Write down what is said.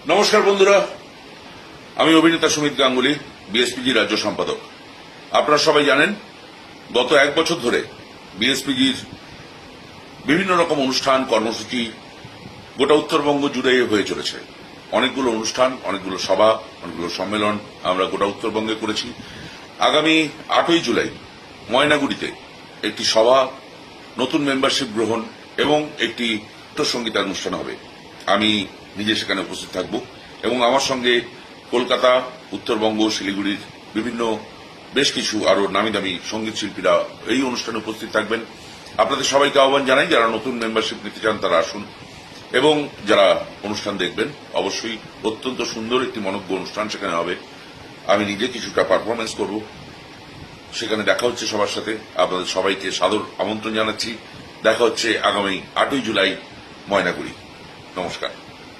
নমস্কার বন্ধুরা, আমি অভিনেতা সুমিত গাঙ্গুলি, বিএসপিজি রাজ্য সম্পাদক। আপনারা সবাই জানেন গত এক বছর ধরে বিএসপিজির বিভিন্ন রকম অনুষ্ঠান কর্মসূচি গোটা উত্তরবঙ্গ জুড়ে হয়ে চলেছে। অনেকগুলো অনুষ্ঠান, অনেকগুলো সভা, অনেকগুলো সম্মেলন আমরা গোটা উত্তরবঙ্গে করেছি। আগামী 8ই জুলাই ময়নাগুড়িতে একটি সভা, নতুন মেম্বারশিপ গ্রহণ এবং একটি সঙ্গীতার অনুষ্ঠান হবে। আমি নিজে সেখানে উপস্থিত থাকব এবং আমার সঙ্গে কলকাতা, উত্তরবঙ্গ, শিলিগুড়ির বিভিন্ন বেশ কিছু আরো নামি দামি সঙ্গীত শিল্পীরা এই অনুষ্ঠানে উপস্থিত থাকবেন। আপনাদের সবাইকে আহ্বান জানাই, যারা নতুন মেম্বারশিপ নিতে চান তারা আসুন এবং যারা অনুষ্ঠান দেখবেন অবশ্যই অত্যন্ত সুন্দর একটি মনোজ্ঞ অনুষ্ঠান সেখানে হবে। আমি নিজে কিছুটা পারফরমেন্স করব, সেখানে দেখা হচ্ছে সবার সাথে। আপনাদের সবাইকে সাদর আমন্ত্রণ জানাচ্ছি। দেখা হচ্ছে আগামী 8ই জুলাই ময়নাগুড়ি। নমস্কার।